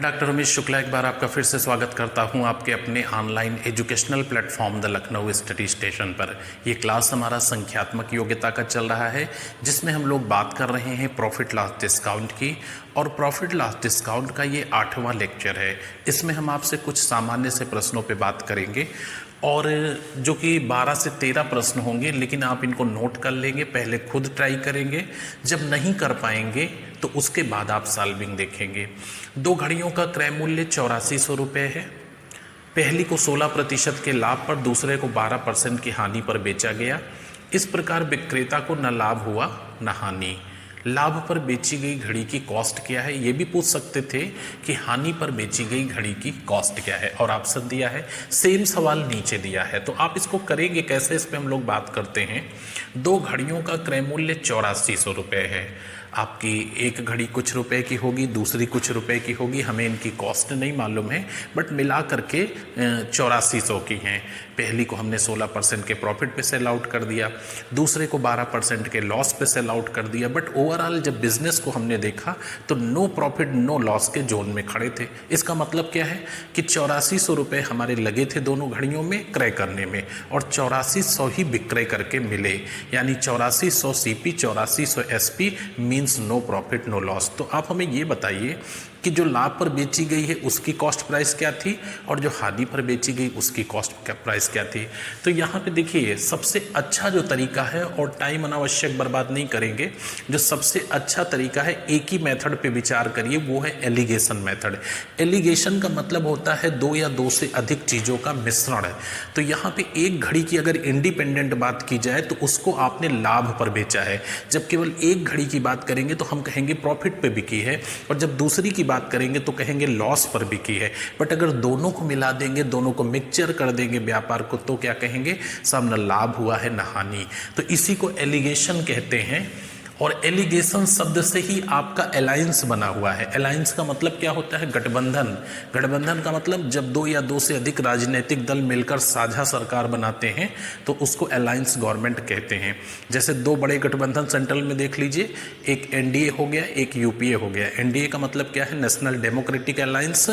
मैं डॉक्टर रमेश शुक्ला एक बार आपका फिर से स्वागत करता हूं आपके अपने online educational platform the Lucknow study station पर। ये क्लास हमारा संख्यात्मक योग्यता का चल रहा है, जिसमें हम लोग बात कर रहे हैं प्रॉफिट लॉस डिस्काउंट की। और प्रॉफिट लॉस डिस्काउंट का ये 8वां लेक्चर है। इसमें हम आपसे कुछ सामान्य से प्रश्नों पे बात करेंगे, और जो कि 12 से 13 प्रश्न होंगे, लेकिन आप इनको नोट कर लेंगे, पहले खुद ट्राई करेंगे। जब नहीं कर पाएंगे तो उसके बाद आप सॉल्विंग देखेंगे। 2 घड़ियों का क्रय मूल्य 8400 रुपये है। पहली को 16% के लाभ पर, दूसरे को 12% की हानि पर बेचा गया। इस प्रकार विक्रेता को न लाभ हुआ न हानि। लाभ पर बेची गई घड़ी की कॉस्ट क्या है, ये भी पूछ सकते थे कि हानि पर बेची गई घड़ी की कॉस्ट क्या है, और ऑप्शन दिया है। सेम सवाल नीचे दिया है, तो आप इसको करेंगे कैसे, इस पे हम लोग बात करते हैं। 2 घड़ियों का क्रय मूल्य 8400 रुपये है। आपकी एक घड़ी कुछ रुपए की होगी, दूसरी कुछ रुपए की होगी, हमें इनकी कॉस्ट नहीं मालूम है, बट मिला करके 8400 की हैं। पहली को हमने 16% के प्रॉफिट पे सेल आउट कर दिया, दूसरे को 12% के लॉस पे सेल आउट कर दिया। बट ओवरऑल जब बिजनेस को हमने देखा तो नो प्रॉफिट नो लॉस के जोन में खड़े थे। इसका मतलब क्या है कि 8400 रुपये हमारे लगे थे दोनों घड़ियों में क्रय करने में, और 8400 ही विक्रय करके मिले, यानी 8400 CP 8400 SP means no profit no loss. तो आप हमें ये बताइए कि जो लाभ पर बेची गई है उसकी कॉस्ट प्राइस क्या थी, और जो हानि पर बेची गई उसकी कॉस्ट प्राइस क्या थी। तो यहाँ पे देखिए, सबसे अच्छा जो तरीका है, और टाइम अनावश्यक बर्बाद नहीं करेंगे, जो सबसे अच्छा तरीका है, एक ही मेथड पे विचार करिए, वो है एलिगेशन मेथड। एलिगेशन का मतलब होता है 2 या 2 से अधिक चीज़ों का मिश्रण है। तो यहाँ पे एक घड़ी की अगर इंडिपेंडेंट बात की जाए तो उसको आपने लाभ पर बेचा है। जब केवल एक घड़ी की बात करेंगे तो हम कहेंगे प्रॉफिट पे बिकी है, और जब दूसरी की बात करेंगे तो कहेंगे लॉस पर बिकी है। बट अगर दोनों को मिला देंगे, दोनों को मिक्सचर कर देंगे व्यापार को, तो क्या कहेंगे, सब न लाभ हुआ है न हानि। तो इसी को एलिगेशन कहते हैं। और एलिगेशन शब्द से ही आपका अलायंस बना हुआ है। अलायंस का मतलब क्या होता है, गठबंधन। गठबंधन का मतलब जब 2 या 2 से अधिक राजनीतिक दल मिलकर साझा सरकार बनाते हैं तो उसको अलायंस गवर्नमेंट कहते हैं। जैसे 2 बड़े गठबंधन सेंट्रल में देख लीजिए, एक NDA हो गया, एक UPA हो गया। NDA का मतलब क्या है, नेशनल डेमोक्रेटिक अलायंस,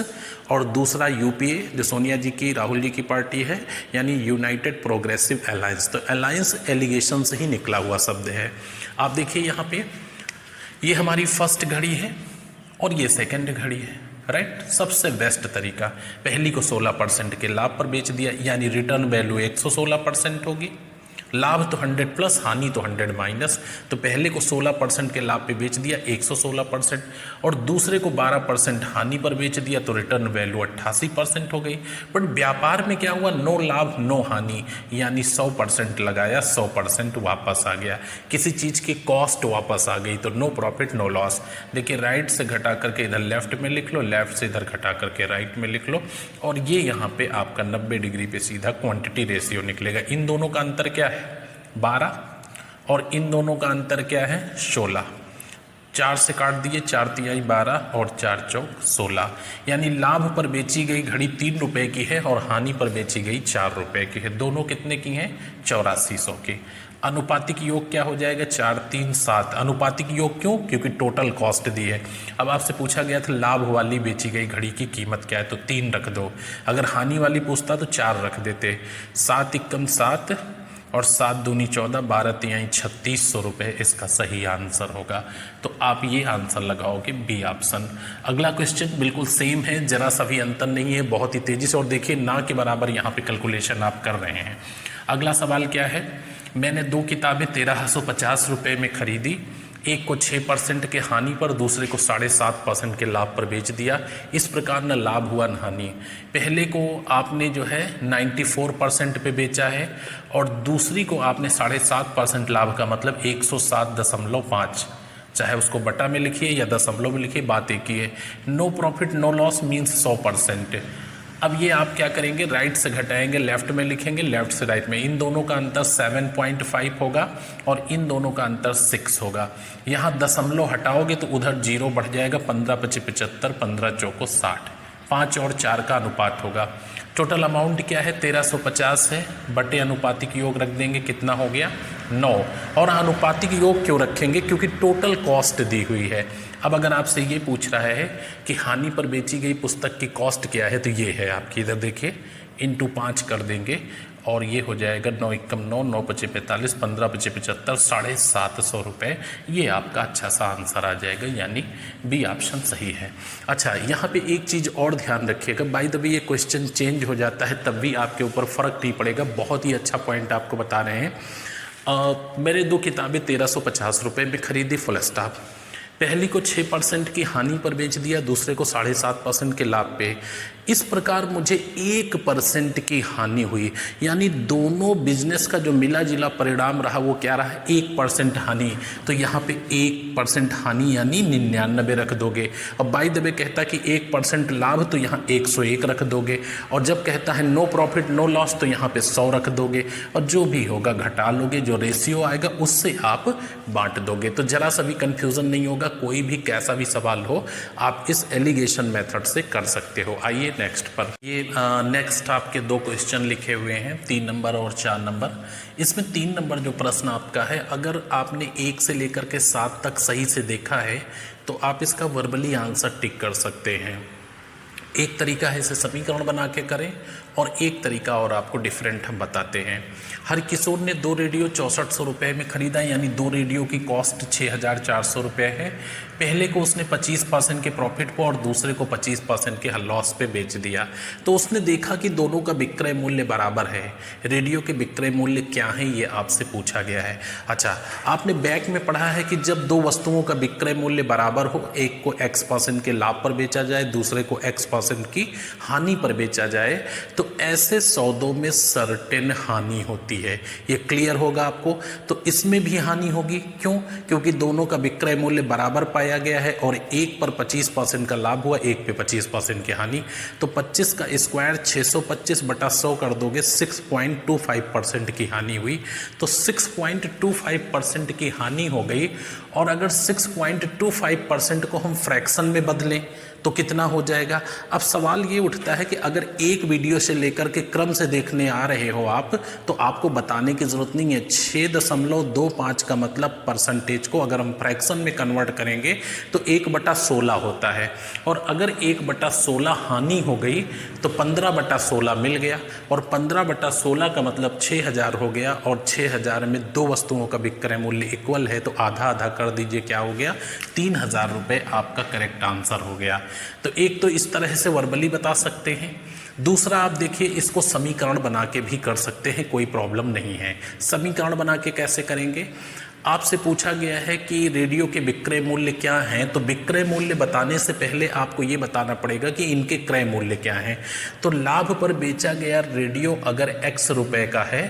और दूसरा UPA जो सोनिया जी की, राहुल जी की पार्टी है, यानी यूनाइटेड प्रोग्रेसिव अलायंस। तो अलायंस एलिगेशन से ही निकला हुआ शब्द है। आप देखिए यहाँ पे, ये हमारी फर्स्ट घड़ी है और ये सेकंड घड़ी है, राइट। सबसे बेस्ट तरीका, पहली को 16% के लाभ पर बेच दिया, यानी रिटर्न वैल्यू 116% होगी। लाभ तो 100 प्लस, हानि तो 100 माइनस। तो पहले को 16% के लाभ पे बेच दिया 116%, और दूसरे को 12% हानि पर बेच दिया, तो रिटर्न वैल्यू 88% हो गई। बट व्यापार में क्या हुआ, नो लाभ नो हानि, यानी 100% लगाया, 100% वापस आ गया। किसी चीज़ की कॉस्ट वापस आ गई, तो नो प्रॉफिट नो लॉस। देखिए, राइट से घटा करके इधर लेफ्ट में लिख लो, लेफ्ट से इधर घटा करके राइट में लिख लो, और ये यहाँ पे आपका 90 डिग्री पे सीधा क्वांटिटी रेशियो निकलेगा। इन दोनों का अंतर क्या है, 12, और इन दोनों का अंतर क्या है, 16। 4 से काट दिए, 4 तिहाई 12 और 4 चौक 16, यानी लाभ पर बेची गई घड़ी 3 रुपए की है और हानि पर बेची गई 4 रुपए की है। दोनों कितने की हैं, 8400 की। अनुपातिक योग क्या हो जाएगा, 4 3 7। अनुपातिक योग क्यों, क्योंकि टोटल कॉस्ट दी है। अब आपसे पूछा गया था लाभ वाली बेची गई घड़ी की कीमत क्या है, तो 3 रख दो। अगर हानि वाली पूछता तो 4 रख देते। 7 एकम 7 और 7 दूनी 14, 12 तिहाई 3600 रुपये इसका सही आंसर होगा। तो आप ये आंसर लगाओगे बी ऑप्शन। अगला क्वेश्चन बिल्कुल सेम है, जरा सा भी अंतर नहीं है, बहुत ही तेजी से, और देखिए ना के बराबर यहाँ पे कैलकुलेशन आप कर रहे हैं। अगला सवाल क्या है, मैंने 2 किताबें 1350 रुपये में खरीदी। एक को 6% के हानि पर, दूसरे को 7.5% के लाभ पर बेच दिया। इस प्रकार न लाभ हुआ न हानि। पहले को आपने जो है 94% पे बेचा है, और दूसरी को आपने 7.5% लाभ का मतलब 107.5, चाहे उसको बटा में लिखिए या दशमलव में लिखिए, बात एक ही है। No profit no loss means 100%। अब ये आप क्या करेंगे, राइट से घटाएंगे, लेफ्ट में लिखेंगे, लेफ्ट से राइट में। इन दोनों का अंतर 7.5 होगा और इन दोनों का अंतर 6 होगा। यहाँ दशमलव हटाओगे तो उधर 0 बढ़ जाएगा, 15 × 25 = 75, 15 × 4 = 60, 5 और 4 का अनुपात होगा। टोटल अमाउंट क्या है 1350 है, बटे अनुपातिक योग रख देंगे, कितना हो गया 9। और अनुपातिक योग क्यों रखेंगे, क्योंकि टोटल कॉस्ट दी हुई है। अब अगर आपसे ये पूछ रहा है कि हानि पर बेची गई पुस्तक की कॉस्ट क्या है, तो ये है आपकी, इधर देखिए इंटू 5 कर देंगे और ये हो जाएगा 9 एकम 9, 9 पचे 45, 15 पचे 75, 750 रुपये। ये आपका अच्छा सा आंसर आ जाएगा, यानी बी ऑप्शन सही है। अच्छा, यहाँ पे एक चीज़ और ध्यान रखिएगा, बाय द वे ये क्वेश्चन चेंज हो जाता है तब भी आपके ऊपर फ़र्क नहीं पड़ेगा। बहुत ही अच्छा पॉइंट आपको बता रहे हैं। मेरे 2 किताबें 1350 रुपये में खरीदी फुल स्टॉप। पहली को 6% की हानि पर बेच दिया, दूसरे को 7.5% के लाभ पे। इस प्रकार मुझे 1% की हानि हुई, यानी दोनों बिजनेस का जो मिला जुला परिणाम रहा वो क्या रहा, 1% हानि। तो यहाँ पे 1% हानि यानी 99 रख दोगे। अब बाय द वे कहता कि 1% लाभ, तो यहाँ 101 रख दोगे। और जब कहता है नो प्रॉफिट नो लॉस, तो यहाँ पे 100 रख दोगे। और जो भी होगा घटा लोगे, जो रेशियो आएगा उससे आप बांट दोगे। तो जरा सा भी कन्फ्यूज़न नहीं होगा, कोई भी कैसा भी सवाल हो आप इस एलिगेशन मेथड से कर सकते हो। आइए नेक्स्ट पर। ये नेक्स्ट आपके 2 क्वेश्चन लिखे हुए हैं, 3 नंबर और 4 नंबर। इसमें 3 नंबर जो प्रश्न आपका है, अगर आपने 1 से लेकर के 7 तक सही से देखा है तो आप इसका वर्बली आंसर टिक कर सकते हैं। एक तरीका है इसे समीकरण बना के करें, और एक तरीका और आपको डिफरेंट हम बताते हैं। हरकिशोर ने 2 रेडियो 6400 रुपये में ख़रीदा, यानी 2 रेडियो की कॉस्ट 6400 रुपये है। पहले को उसने 25% के प्रॉफिट पर और दूसरे को 25% के लॉस पे बेच दिया। तो उसने देखा कि दोनों का विक्रय मूल्य बराबर है। रेडियो के विक्रय मूल्य क्या है ये आपसे पूछा गया है। अच्छा, आपने बैक में पढ़ा है कि जब 2 वस्तुओं का विक्रय मूल्य बराबर हो, एक को X% के लाभ पर बेचा जाए, दूसरे को X% की हानि पर बेचा जाए, तो ऐसे सौदों में सर्टेन हानि होती है। ये क्लियर होगा आपको। तो इसमें भी हानि होगी, क्यों? क्योंकि दोनों का विक्रय मूल्य बराबर पाया गया है और एक पर 25% का लाभ हुआ, एक पे 25% की हानि। तो 25 का स्क्वायर 625 बटा 100 कर दोगे, 6.25% की हानि हुई। तो 6.25% की हानि हो गई। और अगर 6.25% को हम फ्रैक्शन में बदलें तो कितना हो जाएगा? अब सवाल ये उठता है कि अगर एक वीडियो से लेकर के क्रम से देखने आ रहे हो आप, तो आपको बताने की ज़रूरत नहीं है। 6.25 का मतलब परसेंटेज को अगर हम फ्रैक्शन में कन्वर्ट करेंगे तो 1/16 होता है। और अगर 1/16 हानि हो गई तो 15/16 मिल गया, और 15/16 का मतलब 6000 हो गया। और 6000 में 2 वस्तुओं का विक्रय मूल्य इक्वल है, तो आधा आधा कर दीजिए, क्या हो गया? 3000 रुपये आपका करेक्ट आंसर हो गया। तो एक तो इस तरह से वर्बली बता सकते हैं, दूसरा आप देखिए इसको समीकरण बना के भी कर सकते हैं, कोई प्रॉब्लम नहीं है। समीकरण बना के कैसे करेंगे? आपसे पूछा गया है कि रेडियो के विक्रय मूल्य क्या हैं, तो विक्रय मूल्य बताने से पहले आपको ये बताना पड़ेगा कि इनके क्रय मूल्य क्या हैं। तो लाभ पर बेचा गया रेडियो अगर X रुपए का है,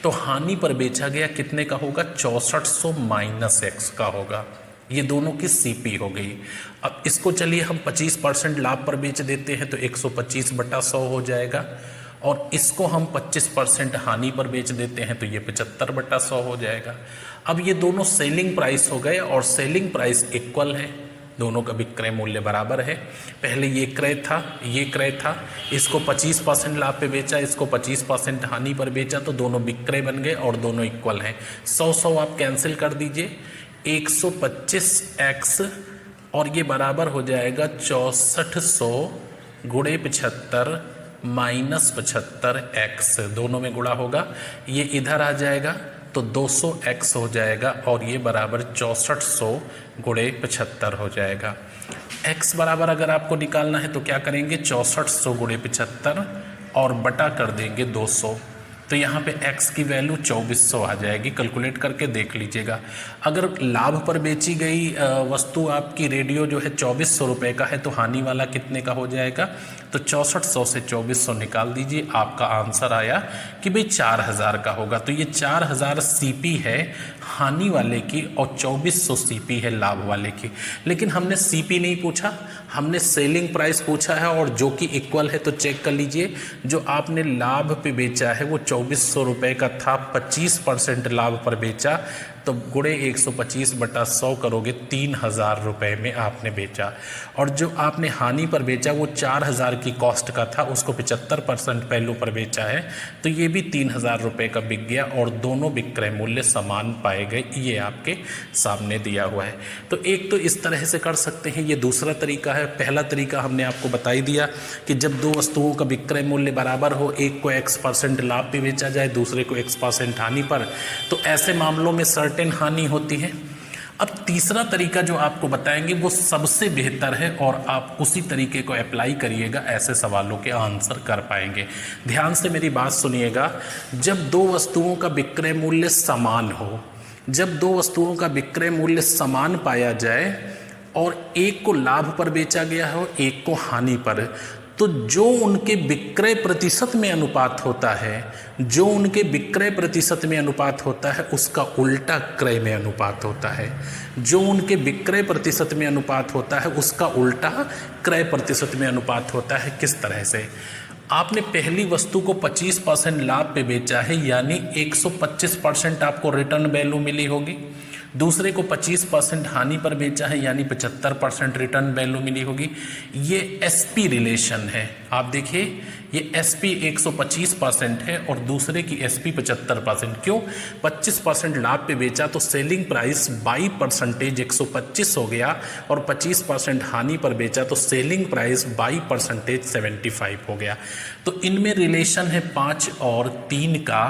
तो हानि पर बेचा गया कितने का होगा? 6400 माइनस X का होगा। ये दोनों की CP हो गई। अब इसको चलिए हम 25% लाभ पर बेच देते हैं, तो 125/100 हो जाएगा। और इसको हम 25% हानि पर बेच देते हैं, तो ये 75/100 हो जाएगा। अब ये दोनों सेलिंग प्राइस हो गए, और सेलिंग प्राइस इक्वल है, दोनों का विक्रय मूल्य बराबर है। पहले ये क्रय था, ये क्रय था, इसको 25% लाभ पे बेचा, इसको 25% हानि पर बेचा, तो दोनों विक्रय बन गए और दोनों इक्वल हैं। 100 आप कैंसिल कर दीजिए, 125x और ये बराबर हो जाएगा 6400 गुणे 75 माइनस 75x, दोनों में गुणा होगा, ये इधर आ जाएगा तो 200x हो जाएगा, और ये बराबर 6400 गुणे 75 हो जाएगा। x बराबर अगर आपको निकालना है तो क्या करेंगे? 6400 गुणे 75 और बटा कर देंगे 200, तो यहाँ पे x की वैल्यू 2400 आ जाएगी। कैलकुलेट करके देख लीजिएगा। अगर लाभ पर बेची गई वस्तु आपकी रेडियो जो है 2400 रुपये का है, तो हानि वाला कितने का हो जाएगा? तो 6400 से 2400 निकाल दीजिए, आपका आंसर आया कि भाई 4000 का होगा। तो ये 4000 CP है हानि वाले की और 2400 CP है लाभ वाले की। लेकिन हमने CP नहीं पूछा, हमने सेलिंग प्राइस पूछा है, और जो कि इक्वल है। तो चेक कर लीजिए, जो आपने लाभ पे बेचा है वो 2400 रुपये का था, 25% लाभ पर बेचा, तो गुणे 125/100 करोगे 3000 रुपये में आपने बेचा। और जो आपने हानि पर बेचा वो 4000 की कॉस्ट का था, उसको 75% पहलू पर बेचा है, तो ये भी 3000 रुपये का बिक गया और दोनों विक्रय मूल्य समान पाए गए। ये आपके सामने दिया हुआ है। तो एक तो इस तरह से कर सकते हैं, ये दूसरा तरीका है। पहला तरीका हमने आपको बता ही दिया कि जब दो वस्तुओं का विक्रय मूल्य बराबर हो, एक को X% लाभ पे बेचा जाए, दूसरे को X% हानि पर, तो ऐसे मामलों में सर्टेन हानि होती है। अब तीसरा तरीका जो आपको बताएंगे वो सबसे बेहतर है और आप उसी तरीके को अप्लाई करिएगा, ऐसे सवालों के आंसर कर पाएंगे। ध्यान से मेरी बात सुनिएगा। जब दो वस्तुओं का विक्रय मूल्य समान हो, जब दो वस्तुओं का विक्रय मूल्य समान पाया जाए और एक को लाभ पर बेचा गया हो, एक को हानि पर, तो जो उनके विक्रय प्रतिशत में अनुपात होता है, जो उनके विक्रय प्रतिशत में अनुपात होता है, उसका उल्टा क्रय में अनुपात होता है। जो उनके विक्रय प्रतिशत में अनुपात होता है, उसका उल्टा क्रय प्रतिशत में अनुपात होता है। किस तरह से? आपने पहली वस्तु को 25% लाभ पे बेचा है, यानी 125% आपको रिटर्न वैल्यू मिली होगी। दूसरे को 25% हानि पर बेचा है, यानी 75% रिटर्न वैल्यू मिली होगी। ये एसपी रिलेशन है। आप देखिए, ये एसपी 125% है और दूसरे की एसपी 75%। क्यों? 25% लाभ पे बेचा तो सेलिंग प्राइस 22% 125 हो गया, और 25% हानि पर बेचा तो सेलिंग प्राइस 22% 75 हो गया। तो इनमें रिलेशन है 5 और 3 का।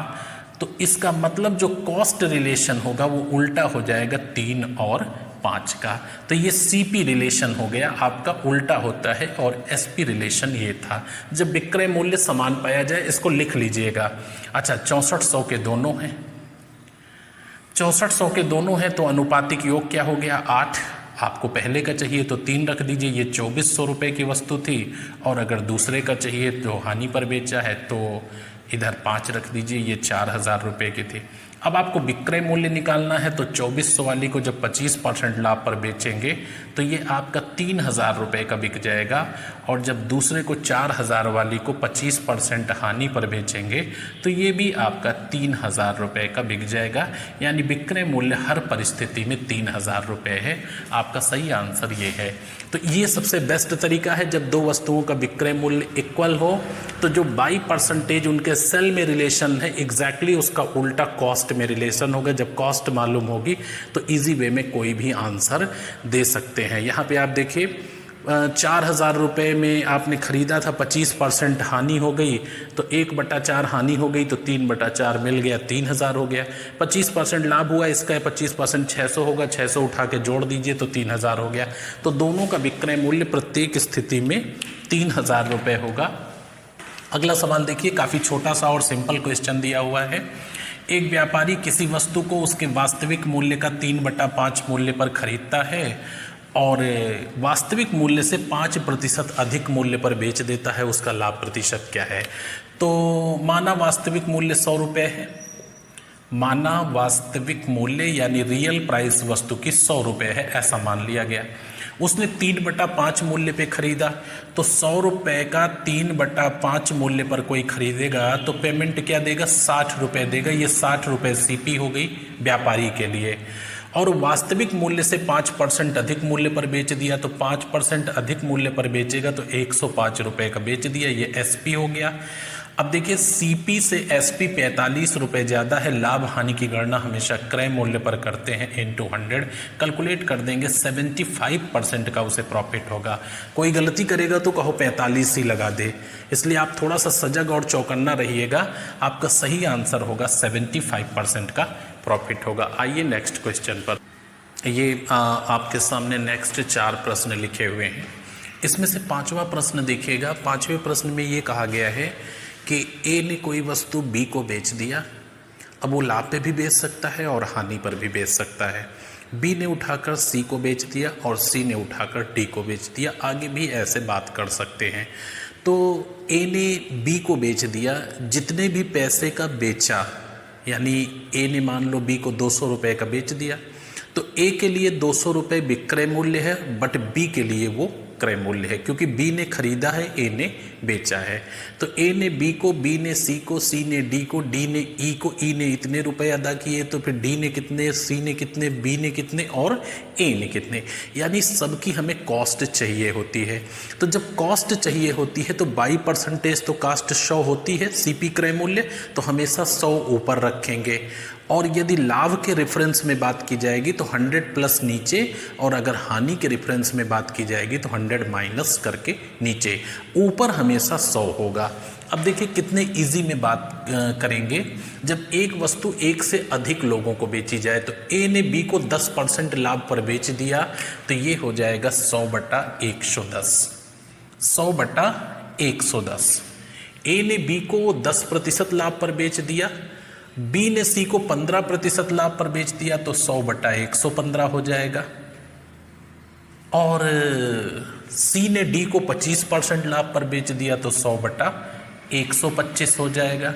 तो इसका मतलब जो कॉस्ट रिलेशन होगा वो उल्टा हो जाएगा 3 और 5 का। तो ये सीपी रिलेशन हो गया, आपका उल्टा होता है, और एसपी रिलेशन ये था। जब विक्रय मूल्य समान पाया जाए, इसको लिख लीजिएगा। अच्छा, 6400 के दोनों हैं, 6400 के दोनों हैं, तो अनुपातिक योग क्या हो गया? 8। आपको पहले का चाहिए तो 3 रख दीजिए, ये 2400 रुपये की वस्तु थी। और अगर दूसरे का चाहिए तो हानि पर बेचा है तो इधर 5 रख दीजिए, ये 4000 रुपये की थी। अब आपको विक्रय मूल्य निकालना है, तो 2400 वाली को जब 25% लाभ पर बेचेंगे तो ये आपका 3000 रुपये का बिक जाएगा। और जब दूसरे को 4000 वाली को 25% हानि पर बेचेंगे तो ये भी आपका 3000 रुपये का बिक जाएगा। यानी विक्रय मूल्य हर परिस्थिति में 3000 रुपये है। आपका सही आंसर ये है। तो ये सबसे बेस्ट तरीका है। जब दो वस्तुओं का विक्रय मूल्य इक्वल हो, तो जो 22% उनके सेल में रिलेशन है, एग्जैक्टली उसका उल्टा कॉस्ट में रिलेशन होगा। जब कॉस्ट मालूम होगी तो इजी वे में कोई भी आंसर दे सकते हैं। यहाँ पे आप देखिए, 4000 रुपये में आपने खरीदा था, 25% हानि हो गई तो 1/4 हानि हो गई, तो 3/4 मिल गया, 3000 हो गया। 25% लाभ हुआ, इसका 25% 600 होगा, 600 उठा के जोड़ दीजिए तो 3000 हो गया। तो दोनों का विक्रय मूल्य प्रत्येक स्थिति में 3000 रुपये होगा। अगला सवाल देखिए, काफ़ी छोटा सा और सिंपल क्वेश्चन दिया हुआ है। एक व्यापारी किसी वस्तु को उसके वास्तविक मूल्य का 3/5 मूल्य पर खरीदता है और वास्तविक मूल्य से 5% अधिक मूल्य पर बेच देता है। उसका लाभ प्रतिशत क्या है? तो माना वास्तविक मूल्य 100 रुपये है, माना वास्तविक मूल्य यानी रियल प्राइस वस्तु की 100 रुपये है, ऐसा मान लिया गया। उसने 3/5 मूल्य पे खरीदा, तो 100 रुपये का 3/5 मूल्य पर कोई खरीदेगा तो पेमेंट क्या देगा? 60 रुपये देगा। ये 60 रुपये सीपी हो गई व्यापारी के लिए। और वास्तविक मूल्य से 5% अधिक मूल्य पर बेच दिया, तो 5% अधिक मूल्य पर बेचेगा तो 105 रुपये का बेच दिया, ये एसपी हो गया। अब देखिए, सीपी से एसपी 45 रुपये ज़्यादा है। लाभ हानि की गणना हमेशा क्रय मूल्य पर करते हैं, इनटू 100 कैलकुलेट कर देंगे, 75% का उसे प्रॉफिट होगा। कोई गलती करेगा तो कहो 45 ही लगा दे, इसलिए आप थोड़ा सा सजग और चौकन्ना रहिएगा। आपका सही आंसर होगा 75% का प्रॉफिट होगा। आइए नेक्स्ट क्वेश्चन पर। ये आपके सामने नेक्स्ट 4 प्रश्न लिखे हुए हैं। इसमें से 5वां प्रश्न देखिएगा। 5वें प्रश्न में ये कहा गया है कि ए ने कोई वस्तु बी को बेच दिया। अब वो लाभ पे भी बेच सकता है और हानि पर भी बेच सकता है। बी ने उठाकर सी को बेच दिया और सी ने उठाकर डी को बेच दिया। आगे भी ऐसे बात कर सकते हैं। तो ए ने बी को बेच दिया, जितने भी पैसे का बेचा, यानी ए ने मान लो बी को 200 रुपये का बेच दिया, तो ए के लिए 200 रुपये विक्रय मूल्य है, बट बी के लिए वो क्रय मूल्य है, क्योंकि बी ने खरीदा है, ए ने बेचा है। तो ए ने बी को, बी ने सी को, सी ने डी को, डी ने ई को, ई ने इतने रुपए अदा किए, तो फिर डी ने कितने, सी ने कितने, बी ने कितने और ए ने कितने, यानी सबकी हमें कॉस्ट चाहिए होती है। तो जब कॉस्ट चाहिए होती है तो बाई परसेंटेज तो कॉस्ट 100 होती है, सीपी क्रय मूल्य, तो हमेशा 100 ऊपर रखेंगे। और यदि लाभ के रेफरेंस में बात की जाएगी तो 100 प्लस नीचे, और अगर हानि के रेफरेंस में बात की जाएगी तो 100 माइनस करके नीचे, ऊपर हमेशा 100 होगा। अब देखिए कितने इजी में बात करेंगे। जब एक वस्तु एक से अधिक लोगों को बेची जाए, तो ए ने बी को 10% लाभ पर बेच दिया, तो ये हो जाएगा 100/110, 100/110। ए ने बी को 10% लाभ पर बेच दिया, बी ने सी को 15% लाभ पर बेच दिया, तो 100/115 हो जाएगा। और सी ने डी को 25% लाभ पर बेच दिया, तो 100/125 हो जाएगा।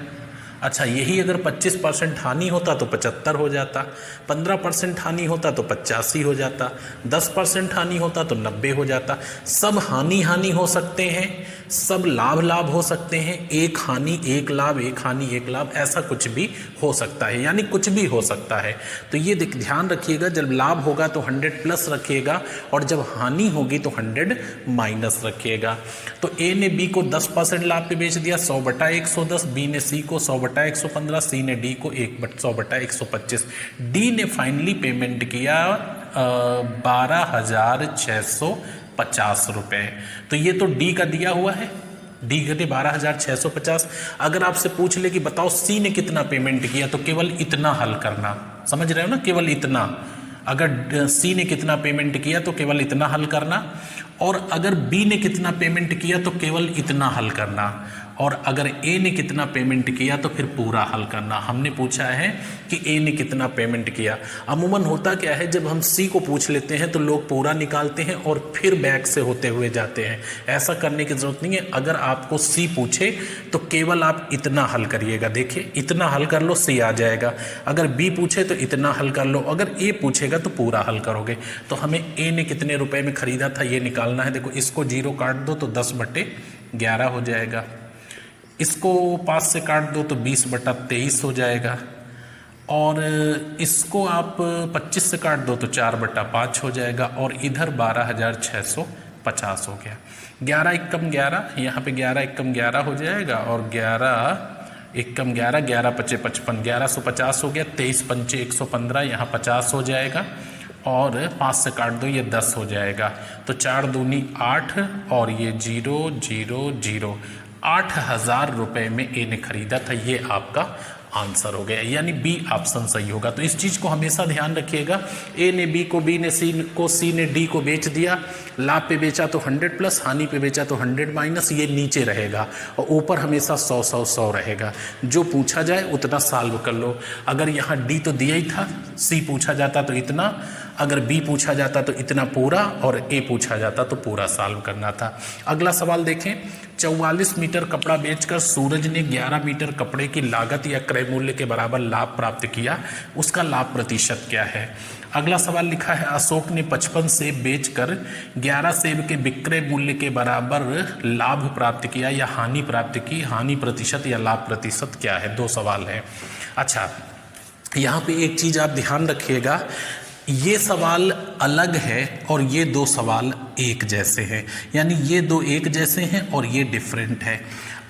अच्छा, यही अगर 25% हानि होता तो 75 हो जाता, 15% हानि होता तो 85 हो जाता, 10% हानि होता तो 90 हो जाता। सब हानि हो सकते हैं, सब लाभ हो सकते हैं, एक हानि एक लाभ, एक हानि एक लाभ, ऐसा कुछ भी हो सकता है, यानी कुछ भी हो सकता है। तो ये ध्यान रखिएगा, जब लाभ होगा तो 100 प्लस रखिएगा, और जब हानि होगी तो 100 माइनस रखिएगा। तो ए ने बी को 10% लाभ पे बेच दिया, 100/110, बी ने सी को 100/115, सी ने डी को 100/125। डी ने फाइनली पेमेंट किया 12,650 रुपये। तो ये तो डी का दिया हुआ है, डी घटे 12,650। अगर आपसे पूछ ले कि बताओ सी ने कितना पेमेंट किया, तो केवल इतना हल करना, समझ रहे हो ना, केवल इतना। अगर सी ने कितना पेमेंट किया तो केवल इतना हल करना, और अगर बी ने कितना पेमेंट किया तो केवल इतना हल करना, और अगर ए ने कितना पेमेंट किया तो फिर पूरा हल करना। हमने पूछा है कि ए ने कितना पेमेंट किया। अमूमन होता क्या है, जब हम सी को पूछ लेते हैं तो लोग पूरा निकालते हैं और फिर बैक से होते हुए जाते हैं। ऐसा करने की ज़रूरत नहीं है। अगर आपको सी पूछे तो केवल आप इतना हल करिएगा, देखिए इतना हल कर लो, सी आ जाएगा। अगर बी पूछे तो इतना हल कर लो, अगर ए पूछेगा तो पूरा हल करोगे। तो हमें ए ने कितने रुपए में ख़रीदा था ये निकालना है। देखो इसको 0 काट दो तो 10/11 हो जाएगा, इसको 5 से काट दो तो 20/23 हो जाएगा, और इसको आप 25 से काट दो तो 4/5 हो जाएगा, और इधर 12,650 हो गया। 11 एकम 11, यहाँ पे 11 एकम 11 हो जाएगा, और 11 एकम 11, 11 पचे 55, 1150 हो गया। 23 पंचे 115, यहाँ 50 हो जाएगा, और 5 से काट दो ये 10 हो जाएगा। तो 4 दूनी 8, और ये 0 0 0, 8,000 रुपये में ए ने खरीदा था। ये आपका आंसर हो गया, यानी बी ऑप्शन सही होगा। तो इस चीज़ को हमेशा ध्यान रखिएगा। ए ने बी को, बी ने सी को, सी ने डी को बेच दिया, लाभ पे बेचा तो 100 प्लस, हानि पे बेचा तो 100 माइनस, ये नीचे रहेगा, और ऊपर हमेशा 100 100 100 रहेगा। जो पूछा जाए उतना सॉल्व कर लो। अगर यहाँ डी तो दिया ही था, सी पूछा जाता तो इतना, अगर बी पूछा जाता तो इतना पूरा, और ए पूछा जाता तो पूरा सॉल्व करना था। अगला सवाल देखें। 44 मीटर कपड़ा बेचकर सूरज ने 11 मीटर कपड़े की लागत या क्रय मूल्य के बराबर लाभ प्राप्त किया, उसका लाभ प्रतिशत क्या है। अगला सवाल लिखा है, अशोक ने 55 सेब बेचकर 11 सेब के विक्रय मूल्य के बराबर लाभ प्राप्त किया या हानि प्राप्त की, हानि प्रतिशत या लाभ प्रतिशत क्या है। 2 सवाल है। अच्छा, यहाँ पे एक चीज़ आप ध्यान रखिएगा, ये सवाल अलग है और ये 2 सवाल एक जैसे हैं, यानी ये 2 एक जैसे हैं और ये डिफरेंट है।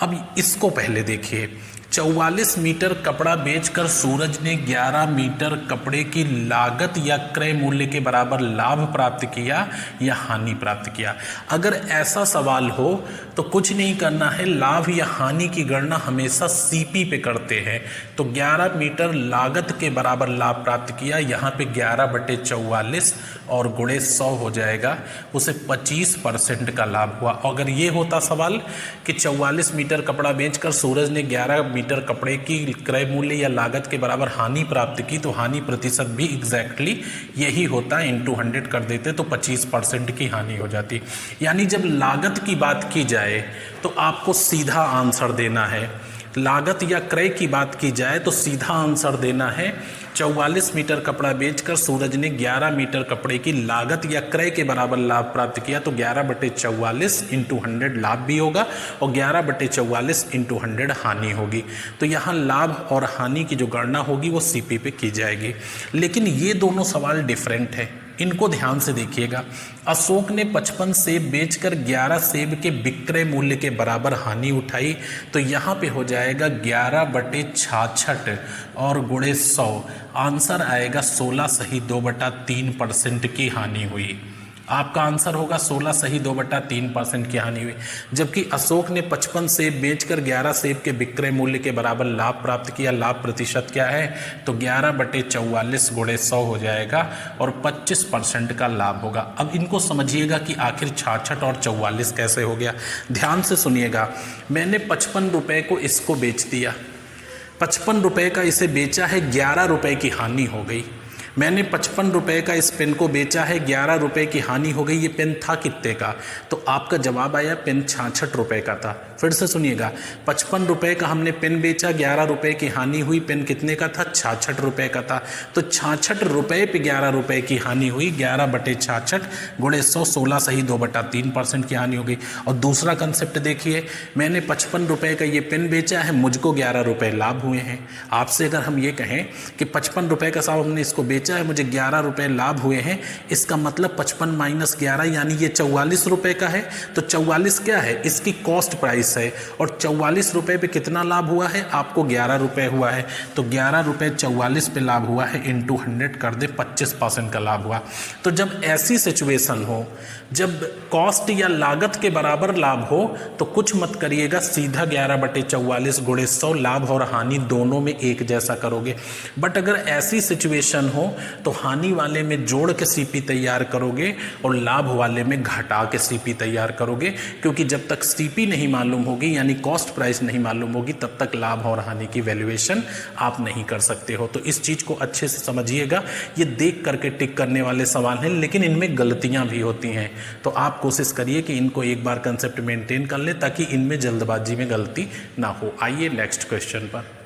अब इसको पहले देखिए। 44 मीटर कपड़ा बेचकर सूरज ने 11 मीटर कपड़े की लागत या क्रय मूल्य के बराबर लाभ प्राप्त किया या हानि प्राप्त किया। अगर ऐसा सवाल हो तो कुछ नहीं करना है, लाभ या हानि की गणना हमेशा सीपी पे करते हैं। तो 11 मीटर लागत के बराबर लाभ प्राप्त किया, यहाँ पे 11/44 और गुणे 100 हो जाएगा, उसे 25% का लाभ हुआ। अगर ये होता सवाल कि 44 मीटर कपड़ा बेचकर सूरज ने 11 मीटर कपड़े की क्रय मूल्य या लागत के बराबर हानि प्राप्त की, तो हानि प्रतिशत भी एग्जैक्टली यही होता, इंटू 100 कर देते तो 25% की हानि हो जाती। यानी जब लागत की बात की जाए तो आपको सीधा आंसर देना है। लागत या क्रय की बात की जाए तो सीधा आंसर देना है 44 मीटर कपड़ा बेचकर सूरज ने 11 मीटर कपड़े की लागत या क्रय के बराबर लाभ प्राप्त किया, तो 11/44 इंटू 100 लाभ भी होगा और 11/44 इंटू 100 हानि होगी। तो यहाँ लाभ और हानि की जो गणना होगी वो सीपी पे की जाएगी। लेकिन ये दोनों सवाल डिफरेंट है, इनको ध्यान से देखिएगा। अशोक ने 55 सेब बेचकर 11 सेब के विक्रय मूल्य के बराबर हानि उठाई, तो यहाँ पे हो जाएगा 11/66 और गुणे 100, आंसर आएगा 16 सही 2/3% की हानि हुई। आपका आंसर होगा 16 सही 2/3% की हानि हुई। जबकि अशोक ने 55 सेब बेचकर 11 सेब के विक्रय मूल्य के बराबर लाभ प्राप्त किया, लाभ प्रतिशत क्या है, तो 11/44 गुणे 100 हो जाएगा और 25% का लाभ होगा। अब इनको समझिएगा कि आखिर 66 और 44 कैसे हो गया। ध्यान से सुनिएगा, मैंने 55 रुपये को इसको बेच दिया, 55 रुपये का इसे बेचा है, 11 रुपये की हानि हो गई। मैंने 55 रुपये का इस पेन को बेचा है, 11 रुपये की हानि हो गई। ये पेन था कितने का, तो आपका जवाब आया पेन 66 रुपये का था। फिर से सुनिएगा, 55 रुपये का हमने पेन बेचा, 11 रुपये की हानि हुई, पेन कितने का था, 66 रुपये का था। तो 66 रुपये पे 11 रुपये की हानि हुई, 11/66 गुणे 100, 16 सही 2/3% की हानि हो गई। और दूसरा कंसेप्ट देखिए, मैंने 55 रुपये का ये पेन बेचा है, मुझको 11 रुपये लाभ हुए हैं। आपसे अगर हम ये कहें कि 55 रुपये का साहब हमने इसको चाहे मुझे 11 रुपये लाभ हुए हैं, इसका मतलब 55 - 11 यानी ये 44 रुपये का है। तो 44 क्या है, इसकी कॉस्ट प्राइस है, और 44 रुपये पे कितना लाभ हुआ है, आपको 11 रुपये हुआ है। तो 11 रुपये 44 पे लाभ हुआ है, इंटू 100 कर दे, 25% का लाभ हुआ। तो जब ऐसी सिचुएशन हो, जब कॉस्ट या लागत के बराबर लाभ हो, तो कुछ मत करिएगा, सीधा 11/44 गुणे 100 लाभ और हानि दोनों में एक जैसा करोगे। बट अगर ऐसी सिचुएशन हो तो हानि वाले में जोड़ के सीपी तैयार करोगे और लाभ वाले में घटा के सीपी तैयार करोगे, क्योंकि जब तक सीपी नहीं मालूम होगी यानी कॉस्ट प्राइस नहीं मालूम होगी, तब तक लाभ और हानि की वैल्यूएशन आप नहीं कर सकते हो। तो इस चीज़ को अच्छे से समझिएगा। ये देख करके टिक करने वाले सवाल हैं, लेकिन इनमें गलतियां भी होती हैं, तो आप कोशिश करिए कि इनको एक बार कंसेप्ट मेंटेन कर लें ताकि इनमें जल्दबाजी में गलती ना हो। आइए नेक्स्ट क्वेश्चन पर।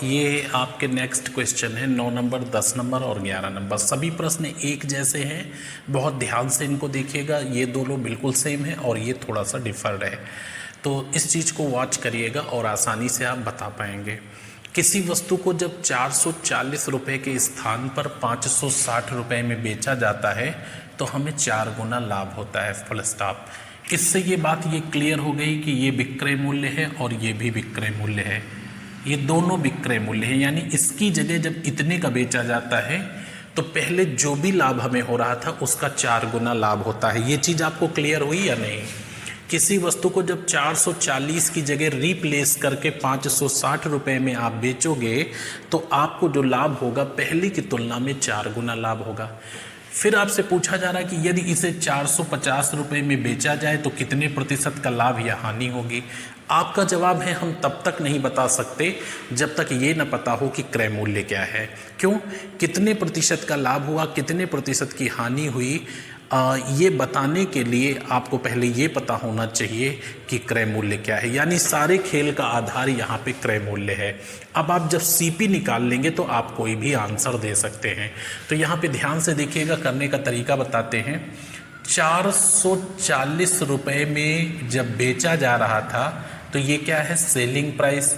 ये आपके नेक्स्ट क्वेश्चन है 9 नंबर, 10 नंबर और 11 नंबर। सभी प्रश्न एक जैसे हैं, बहुत ध्यान से इनको देखिएगा। ये दोनों बिल्कुल सेम है और ये थोड़ा सा डिफर्ड है, तो इस चीज़ को वॉच करिएगा और आसानी से आप बता पाएंगे। किसी वस्तु को जब 440 रुपये के स्थान पर 560 रुपये में बेचा जाता है तो हमें 4 गुना लाभ होता है, फुल स्टॉप। इससे ये बात ये क्लियर हो गई कि ये विक्रय मूल्य है और ये भी विक्रय मूल्य है, ये दोनों विक्रय मूल्य हैं। यानी इसकी जगह जब इतने का बेचा जाता है तो पहले जो भी लाभ हमें हो रहा था उसका 4 गुना लाभ होता है। ये चीज़ आपको क्लियर हुई या नहीं? किसी वस्तु को जब 440 की जगह रिप्लेस करके 560 रुपये में आप बेचोगे तो आपको जो लाभ होगा पहले की तुलना में 4 गुना लाभ होगा। फिर आपसे पूछा जा रहा है कि यदि इसे 450 रुपये में बेचा जाए तो कितने प्रतिशत का लाभ या हानि होगी। आपका जवाब है हम तब तक नहीं बता सकते जब तक ये न पता हो कि क्रय मूल्य क्या है। क्यों? कितने प्रतिशत का लाभ हुआ, कितने प्रतिशत की हानि हुई, ये बताने के लिए आपको पहले ये पता होना चाहिए कि क्रय मूल्य क्या है। यानी सारे खेल का आधार यहाँ पे क्रय मूल्य है। अब आप जब सीपी निकाल लेंगे तो आप कोई भी आंसर दे सकते हैं। तो यहाँ पे ध्यान से देखिएगा, करने का तरीका बताते हैं। 440 रुपये में जब बेचा जा रहा था तो ये क्या है, सेलिंग प्राइस।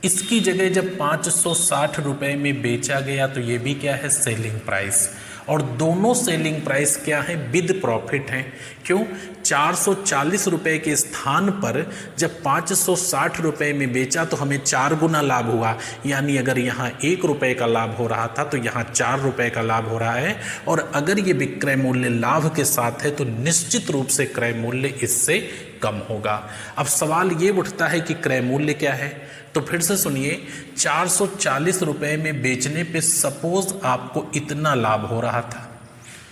इसकी जगह जब 560 रुपये में बेचा गया तो ये भी क्या है, सेलिंग प्राइस। और दोनों सेलिंग प्राइस क्या है, विद प्रॉफिट हैं। क्यों? 440 रुपये के स्थान पर जब 560 रुपये में बेचा तो हमें 4 गुना लाभ हुआ। यानी अगर यहाँ 1 रुपये का लाभ हो रहा था तो यहाँ 4 रुपये का लाभ हो रहा है। और अगर ये विक्रय मूल्य लाभ के साथ है तो निश्चित रूप से क्रय मूल्य इससे कम होगा। अब सवाल ये उठता है कि क्रय मूल्य क्या है, तो फिर से सुनिए। 440 रुपये में बेचने पे सपोज आपको इतना लाभ हो रहा था,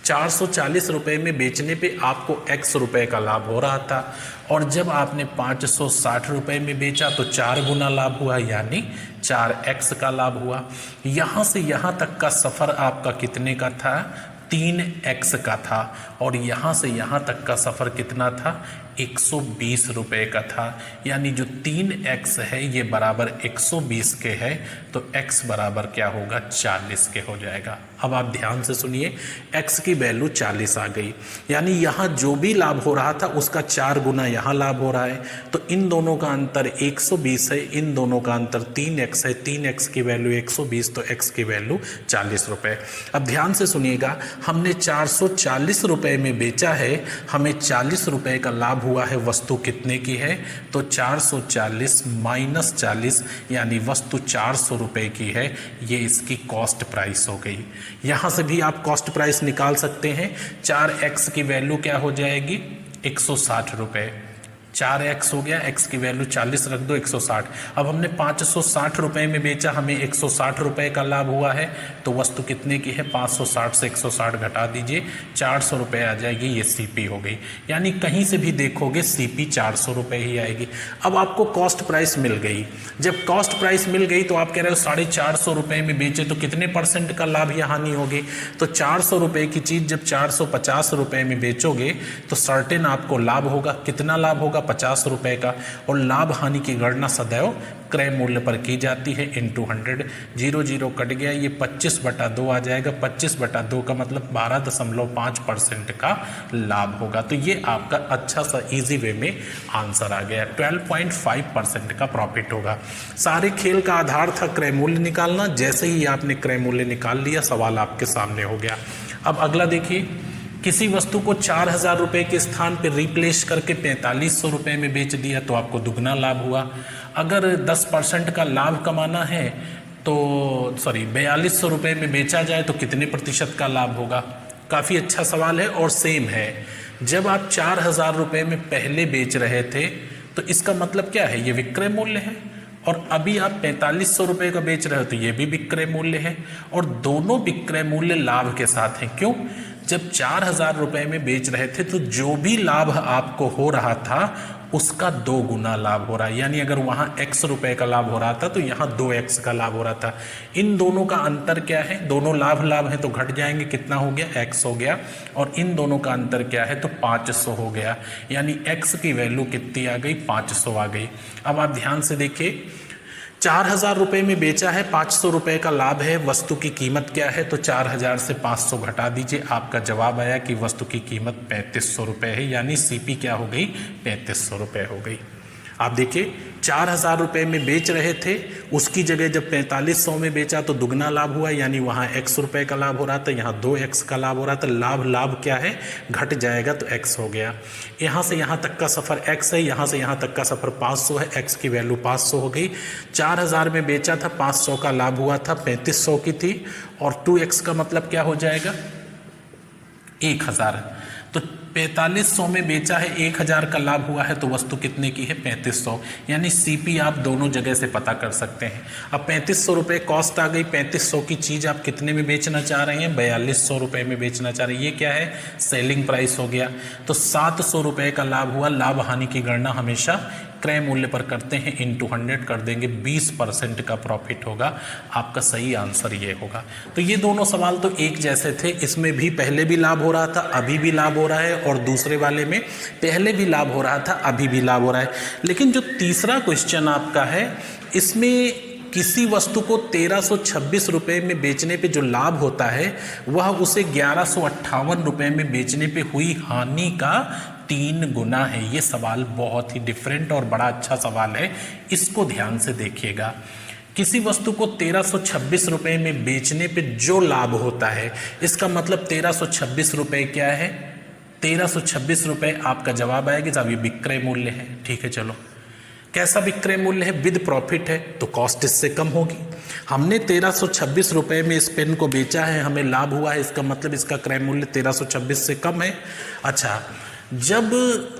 440 रुपये में बेचने पे आपको x रुपये का लाभ हो रहा था, और जब आपने 560 रुपये में बेचा तो 4 गुना लाभ हुआ, यानी 4x का लाभ हुआ। यहाँ से यहाँ तक का सफ़र आपका कितने का था, 3x का था और यहाँ से यहाँ तक का सफ़र कितना था, 120 रुपये का था। यानी जो 3x है ये बराबर 120 के है, तो x बराबर क्या होगा, 40 के हो जाएगा। अब आप ध्यान से सुनिए, x की वैल्यू 40 आ गई, यानी यहाँ जो भी लाभ हो रहा था उसका 4 गुना यहाँ लाभ हो रहा है। तो इन दोनों का अंतर 120 है, इन दोनों का अंतर 3x है, 3x की वैल्यू 120, तो x की वैल्यू 40 रुपये। अब ध्यान से सुनिएगा, हमने 440 रुपये में बेचा है, हमें 40 रुपये का लाभ हुआ है। वस्तु कितने की है, तो 440 माइनस 40 यानी वस्तु 400 रुपये की है। ये इसकी कॉस्ट प्राइस हो गई। यहाँ से भी आप कॉस्ट प्राइस निकाल सकते हैं। 4x की वैल्यू क्या हो जाएगी, 160 रुपये। 4x हो गया, x की वैल्यू 40 रख दो, 160। अब हमने 560 रुपये में बेचा, हमें 160 रुपये का लाभ हुआ है, तो वस्तु कितने की है, 560 से 160 घटा दीजिए, 400 रुपये आ जाएगी। ये CP हो गई, यानी कहीं से भी देखोगे CP 400 रुपये ही आएगी। अब आपको कॉस्ट प्राइस मिल गई। जब कॉस्ट प्राइस मिल गई तो आप कह रहे हो 450 रुपये में बेचे तो कितने % का लाभ या हानि होगी, तो 400 रुपये की चीज़ जब 450 रुपये में बेचोगे तो सर्टेन आपको लाभ होगा। कितना लाभ होगा, 50 रुपये का। और लाभ हानि की गणना सदैव क्रय मूल्य पर की जाती है, इंटू 100। 0 0 कट गया, ये 25/2 आ जाएगा। 25/2 का मतलब 12.5% का लाभ होगा। तो ये आपका अच्छा सा इजी वे में आंसर आ गया। 12.5% का प्रॉफिट होगा। सारे खेल का आधार था क्रय मूल्य निकालना। जैसे ही आपने क्रय मूल्य निकाल लिया, सवाल आपके सामने हो गया। अब अगला देखिए, किसी वस्तु को 4000 रुपये के स्थान पर रिप्लेस करके 4500 रुपये में बेच दिया तो आपको दुगना लाभ हुआ। अगर 10% का लाभ कमाना है तो 4200 रुपये में बेचा जाए तो कितने % का लाभ होगा। काफ़ी अच्छा सवाल है और सेम है। जब आप 4000 रुपये में पहले बेच रहे थे तो इसका मतलब क्या है, ये विक्रय मूल्य है। और अभी आप 4500 रुपये का बेच रहे हो तो ये भी विक्रय मूल्य है। और दोनों विक्रय मूल्य लाभ के साथ हैं। क्यों, जब 4000 रुपये में बेच रहे थे तो जो भी लाभ आपको हो रहा था उसका 2 गुना लाभ हो रहा है। यानी अगर वहाँ x रुपये का लाभ हो रहा था तो यहाँ 2x का लाभ हो रहा था। इन दोनों का अंतर क्या है, दोनों लाभ है तो घट जाएंगे, कितना हो गया, x हो गया। और इन दोनों का अंतर क्या है, तो 500 हो गया। यानी x की वैल्यू कितनी आ गई, 500 आ गई। अब आप ध्यान से देखिए, 4000 रुपये में बेचा है, 500 रुपये का लाभ है। वस्तु की कीमत क्या है, तो 4000 से 500 घटा दीजिए, आपका जवाब आया कि वस्तु की कीमत 3500 रुपये है। यानी CP क्या हो गई, 3500 रुपये हो गई। आप देखिए, 4000 रुपये में बेच रहे थे, उसकी जगह जब 4500 में बेचा तो दुगना लाभ हुआ। यानी वहाँ x रुपये का लाभ हो रहा था, यहाँ 2x का लाभ हो रहा था। लाभ क्या है, घट जाएगा तो x हो गया। यहाँ से यहाँ तक का सफ़र x है, यहाँ से यहाँ तक का सफ़र 500 है, x की वैल्यू 500 हो गई। 4000 में बेचा था, 500 का लाभ हुआ था, 3500 की थी। और 2x का मतलब क्या हो जाएगा, 1000। तो 4500 में बेचा है, 1000 का लाभ हुआ है, तो वस्तु कितने की है, 3500। यानी CP आप दोनों जगह से पता कर सकते हैं। अब 3500 रुपये कॉस्ट आ गई। 3500 की चीज़ आप कितने में बेचना चाह रहे हैं, 4200 रुपये में बेचना चाह रहे हैं। ये क्या है, सेलिंग प्राइस हो गया। तो 700 रुपये का लाभ हुआ। लाभ हानि की गणना हमेशा क्रय मूल्य पर करते हैं, इंटू 100 कर देंगे, 20% का प्रॉफिट होगा। आपका सही आंसर ये होगा। तो ये दोनों सवाल तो एक जैसे थे। इसमें भी पहले भी लाभ हो रहा था, अभी भी लाभ हो रहा है, और दूसरे वाले में पहले भी लाभ हो रहा था, अभी भी लाभ हो रहा है। लेकिन जो तीसरा क्वेश्चन आपका है, इसमें किसी वस्तु को 1326 रुपये में बेचने पे जो लाभ होता है वह उसे 1158 रुपये में बेचने पे हुई हानि का 3 गुना है। ये सवाल बहुत ही डिफरेंट और बड़ा अच्छा सवाल है, इसको ध्यान से देखिएगा। किसी वस्तु को 1326 रुपये में बेचने पे जो लाभ होता है, इसका मतलब 1326 रुपये क्या है, 1326 रुपये आपका जवाब आएगा। जब ये विक्रय मूल्य है, ठीक है। चलो, कैसा विक्रय मूल्य है, विद प्रॉफिट है तो कॉस्ट इससे कम होगी। हमने 1326 रुपये में इस पेन को बेचा है, हमें लाभ हुआ है, इसका मतलब इसका क्रय मूल्य 1326 से कम है। अच्छा, जब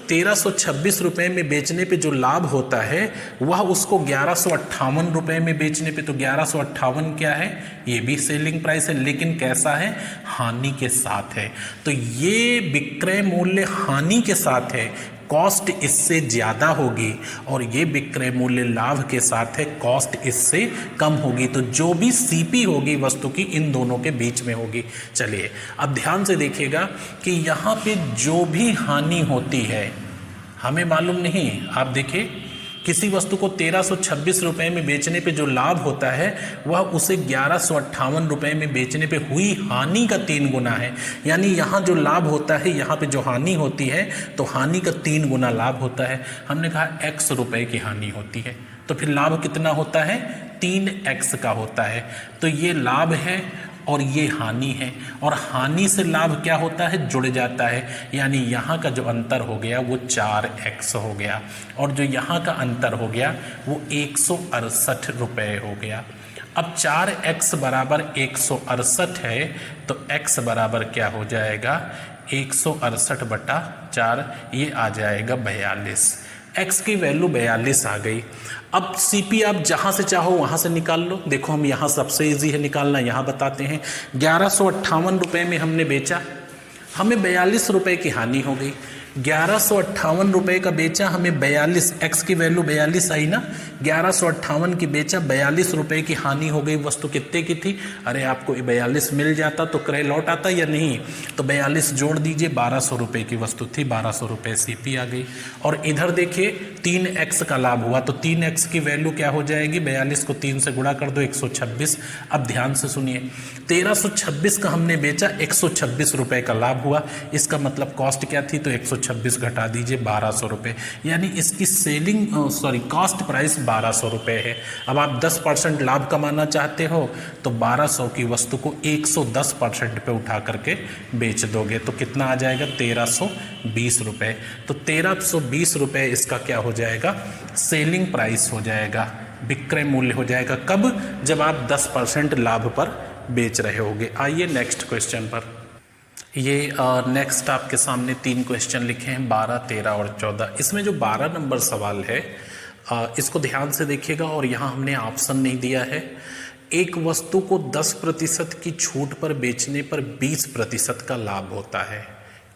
1326 रुपये में बेचने पे जो लाभ होता है वह उसको 1158 रुपये में बेचने पे, तो 1158 क्या है, ये भी सेलिंग प्राइस है, लेकिन कैसा है, हानि के साथ है। तो ये विक्रय मूल्य हानि के साथ है, कॉस्ट इससे ज़्यादा होगी और ये विक्रय मूल्य लाभ के साथ है, कॉस्ट इससे कम होगी। तो जो भी सीपी होगी वस्तु की इन दोनों के बीच में होगी। चलिए अब ध्यान से देखिएगा कि यहाँ पे जो भी हानि होती है हमें मालूम नहीं। आप देखिए किसी वस्तु को 1326 रुपये में बेचने पे जो लाभ होता है वह उसे 1158 रुपये में बेचने पे हुई हानि का 3 गुना है। यानी यहाँ जो लाभ होता है, यहाँ पे जो हानि होती है तो हानि का 3 गुना लाभ होता है। हमने कहा x रुपये की हानि होती है तो फिर लाभ कितना होता है, 3x का होता है। तो ये लाभ है और ये हानि है, और हानि से लाभ क्या होता है, जुड़ जाता है। यानी यहाँ का जो अंतर हो गया वो 4x हो गया और जो यहाँ का अंतर हो गया वो 168 रुपये हो गया। अब 4x बराबर 168 है तो x बराबर क्या हो जाएगा, 168/4, ये आ जाएगा 42। x की वैल्यू 42 आ गई। अब सीपी आप जहाँ से चाहो वहाँ से निकाल लो। देखो हम यहाँ सबसे इजी है निकालना, यहाँ बताते हैं। 1158 रुपये में हमने बेचा, हमें 42 रुपये की हानि हो गई। 1158 रुपये का बेचा, हमें 42, x की वैल्यू 42 आई ना, 1158 की बेचा, 42 रुपये की हानि हो गई। वस्तु कितने की थी, अरे आपको 42 मिल जाता तो क्रय लौट आता या नहीं, तो 42 जोड़ दीजिए, 1200 रुपये की वस्तु थी, 1200 रुपये सीपी आ गई। और इधर देखिए 3x का लाभ हुआ तो 3x की वैल्यू क्या हो जाएगी, 42 को 3 से गुणा कर दो, 126। अब ध्यान से सुनिए, 1326 का हमने बेचा, 126 रुपये का लाभ हुआ। इसका मतलब कॉस्ट क्या थी, तो 126 घटा दीजिए, 1200 रुपये। यानी इसकी कॉस्ट प्राइस 1200 रुपये है। अब आप 10% लाभ कमाना चाहते हो तो 1200 की वस्तु को 110% पे उठा करके बेच दोगे तो कितना आ जाएगा, 1320 रुपये। तो 1320 रुपये इसका क्या हो जाएगा, सेलिंग प्राइस हो जाएगा, विक्रय मूल्य हो जाएगा। कब, जब आप 10% लाभ पर बेच रहे होगे। आइए नेक्स्ट क्वेश्चन पर। ये नेक्स्ट आपके सामने 3 क्वेश्चन लिखे हैं, 12, 13 और 14। इसमें जो 12 नंबर सवाल है इसको ध्यान से देखिएगा, और यहाँ हमने ऑप्शन नहीं दिया है। एक वस्तु को 10% की छूट पर बेचने पर 20% का लाभ होता है,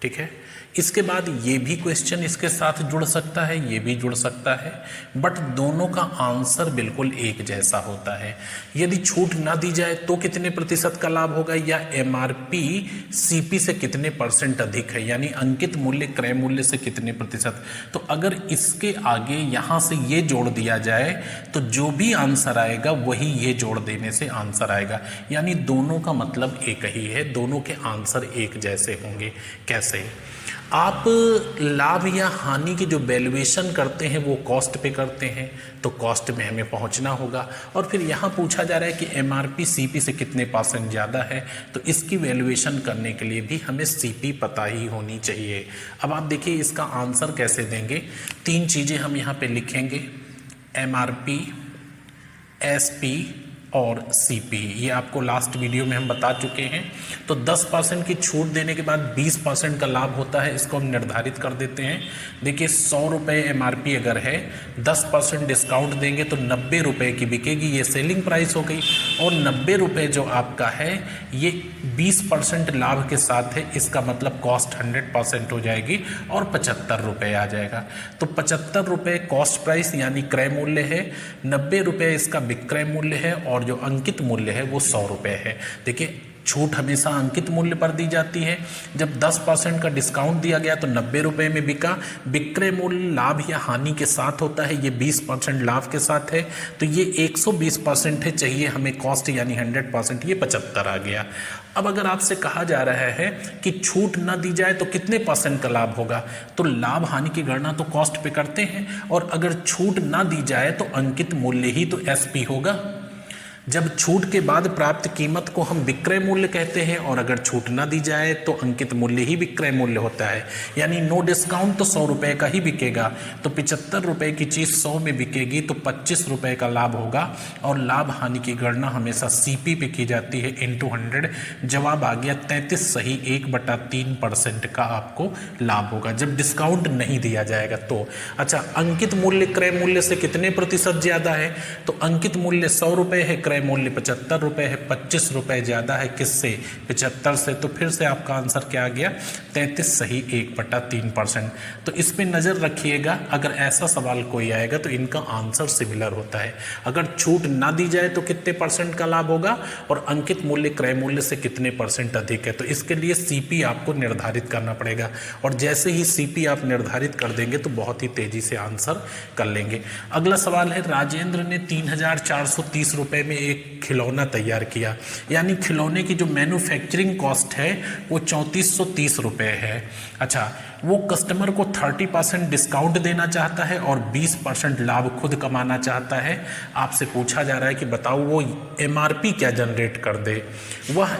ठीक है। इसके बाद ये भी क्वेश्चन इसके साथ जुड़ सकता है, ये भी जुड़ सकता है, बट दोनों का आंसर बिल्कुल एक जैसा होता है। यदि छूट ना दी जाए तो कितने प्रतिशत का लाभ होगा, या एमआरपी सीपी से कितने % अधिक है, यानी अंकित मूल्य क्रय मूल्य से कितने प्रतिशत। तो अगर इसके आगे यहाँ से ये जोड़ दिया जाए तो जो भी आंसर आएगा वही ये जोड़ देने से आंसर आएगा। यानी दोनों का मतलब एक ही है, दोनों के आंसर एक जैसे होंगे। कैसे, आप लाभ या हानि की जो वैल्यूएशन करते हैं वो कॉस्ट पे करते हैं, तो कॉस्ट में हमें पहुंचना होगा। और फिर यहाँ पूछा जा रहा है कि एमआरपी सीपी से कितने % ज़्यादा है, तो इसकी वैल्यूएशन करने के लिए भी हमें सीपी पता ही होनी चाहिए। अब आप देखिए इसका आंसर कैसे देंगे। 3 चीज़ें हम यहाँ पे लिखेंगे, एमआरपी, एसपी और सीपी। ये आपको लास्ट वीडियो में हम बता चुके हैं। तो 10% की छूट देने के बाद 20% का लाभ होता है, इसको हम निर्धारित कर देते हैं। देखिए 100 रुपये एमआरपी अगर है, 10% डिस्काउंट देंगे तो 90 रुपये की बिकेगी, ये सेलिंग प्राइस हो गई। और 90 रुपये जो आपका है ये 20% लाभ के साथ है, इसका मतलब कॉस्ट 100% हो जाएगी और 75 रुपये आ जाएगा। तो 75 रुपये कॉस्ट प्राइस यानी क्रय मूल्य है, 90 रुपये इसका विक्रय मूल्य है, और जो अंकित मूल्य है वो 100 रुपये है। देखिए छूट हमेशा अंकित मूल्य पर दी जाती है। जब 10% का डिस्काउंट दिया गया तो 90 रुपये में बिका। विक्रय मूल्य लाभ या हानि के साथ होता है, ये 20% लाभ के साथ है, तो ये 120% है। चाहिए हमें कॉस्ट यानी 100%, ये 75 आ गया। अब अगर आपसे कहा जा रहा है कि छूट ना दी जाए तो कितने % का लाभ होगा, तो लाभ हानि की गणना तो कॉस्ट पे करते हैं, और अगर छूट ना दी जाए तो अंकित मूल्य ही तो एसपी होगा। जब छूट के बाद प्राप्त कीमत को हम विक्रय मूल्य कहते हैं, और अगर छूट ना दी जाए तो अंकित मूल्य ही विक्रय मूल्य होता है। यानी नो डिस्काउंट तो 100 रुपये का ही बिकेगा, तो 75 रुपये की चीज़ 100 में बिकेगी तो 25 रुपये का लाभ होगा। और लाभ हानि की गणना हमेशा सीपी पे की जाती है, × 100। जवाब आ गया 33 सही, 1/3% का आपको लाभ होगा जब डिस्काउंट नहीं दिया जाएगा तो। अच्छा, अंकित मूल्य क्रय मूल्य से कितने % ज़्यादा है, तो अंकित मूल्य 100 रुपये है, क्रय विक्रय मूल्य 75 रुपये है, 25 रुपये ज़्यादा है किससे, 75 से, तो फिर से आपका आंसर क्या आ गया 33 सही 1/3%। तो इस पर नज़र रखिएगा, अगर ऐसा सवाल कोई आएगा तो इनका आंसर सिमिलर होता है। अगर छूट ना दी जाए तो कितने परसेंट का लाभ होगा और अंकित मूल्य क्रय मूल्य से कितने परसेंट अधिक है, तो इसके लिए सीपी आपको निर्धारित करना पड़ेगा। और जैसे ही सीपी आप निर्धारित कर देंगे तो बहुत ही तेजी से आंसर कर लेंगे। अगला सवाल है, राजेंद्र ने 3430 रुपये में एक खिलौना तैयार किया, यानी खिलौने की जो मैन्युफैक्चरिंग कॉस्ट है वो 3430 रुपये है। अच्छा, वो कस्टमर को 30% डिस्काउंट देना चाहता है और 20% लाभ खुद कमाना चाहता है। आपसे पूछा जा रहा है कि बताओ वो एमआरपी क्या जनरेट कर दे, वह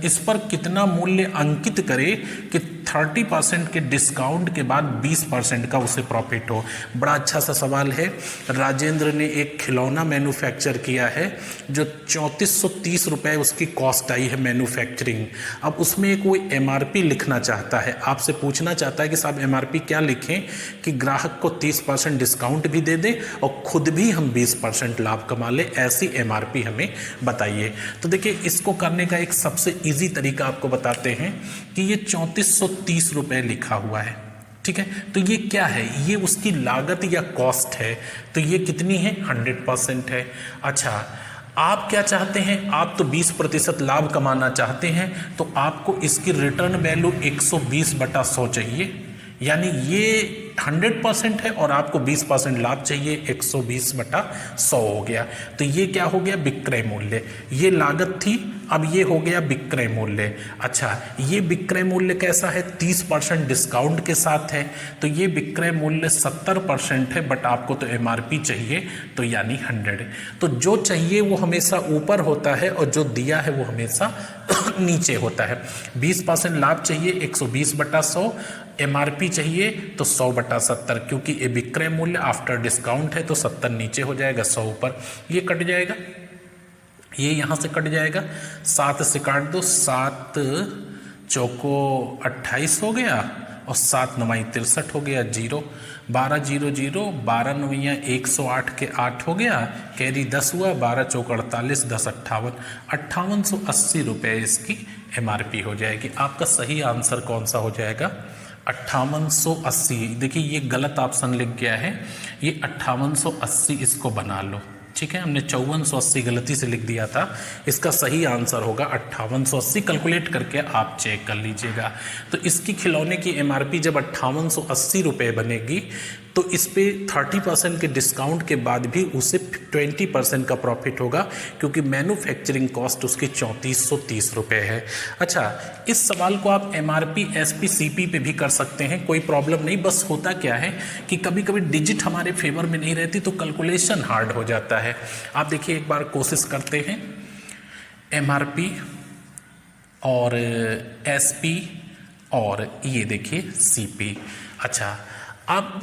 इस पर कितना मूल्य अंकित करे कि 30% के डिस्काउंट के बाद 20% का उसे प्रॉफिट हो। बड़ा अच्छा सा सवाल है। राजेंद्र ने एक खिलौना मैन्युफैक्चर किया है जो 3430 रुपये उसकी कॉस्ट आई है मैन्युफैक्चरिंग। अब उसमें एक वो एमआरपी लिखना चाहता है, आपसे पूछना चाहता है कि साहब एमआरपी क्या लिखें कि ग्राहक को 30% डिस्काउंट भी दे दें और खुद भी हम 20% लाभ कमा लें, ऐसी एमआरपी हमें बताइए। तो देखिए, इसको करने का एक सबसे इजी तरीका आपको बताते हैं कि ये 3430 रुपये लिखा हुआ है, ठीक है, तो ये क्या है, ये उसकी लागत या कॉस्ट है, तो ये कितनी है 100% है। अच्छा, आप क्या चाहते हैं, आप तो 20% लाभ कमाना चाहते हैं, तो आपको इसकी रिटर्न वैल्यू 120/100 चाहिए, यानी ये 100% है और आपको 20% लाभ चाहिए, 120/100 हो गया। तो ये क्या हो गया, विक्रय मूल्य। ये लागत थी, अब ये हो गया विक्रय मूल्य। अच्छा, ये विक्रय मूल्य कैसा है, 30% डिस्काउंट के साथ है, तो ये विक्रय मूल्य 70% है, बट आपको तो एमआरपी चाहिए, तो यानी 100। तो जो चाहिए वो हमेशा ऊपर होता है और जो दिया है वो हमेशा नीचे होता है। 20% लाभ चाहिए, 120/100, एमआरपी चाहिए तो 100/70, क्योंकि ये विक्रय मूल्य आफ्टर डिस्काउंट है तो 70 नीचे हो जाएगा, 100 ऊपर। ये कट जाएगा, ये यहाँ से कट जाएगा, 7 से काट दो, 7 चौको 28 हो गया और 7 9 63 हो गया, 0 12 0 0 12 9 108 के 8 हो गया, कैरी 10 हुआ, 12 चौक 48, 10 58, 5880 रुपये इसकी एमआरपी हो जाएगी। आपका सही आंसर कौन सा हो जाएगा, 5880। देखिए, ये गलत ऑप्शन लिख गया है, ये 5880 इसको बना लो, ठीक है, हमने 5480 गलती से लिख दिया था, इसका सही आंसर होगा 5880। कैलकुलेट करके आप चेक कर लीजिएगा। तो इसकी खिलौने की एमआरपी जब 5880 रुपये बनेगी तो इस पे 30% के डिस्काउंट के बाद भी उसे 20% का प्रॉफिट होगा, क्योंकि मैन्युफैक्चरिंग कॉस्ट उसकी 3430 रुपये है। अच्छा, इस सवाल को आप एमआरपी एसपी सीपी पे भी कर सकते हैं, कोई प्रॉब्लम नहीं। बस होता क्या है कि कभी कभी डिजिट हमारे फेवर में नहीं रहती तो कैलकुलेशन हार्ड हो जाता है। आप देखिए, एक बार कोशिश करते हैं, एमआरपी और एसपी और ये देखिए सीपी। अच्छा, अब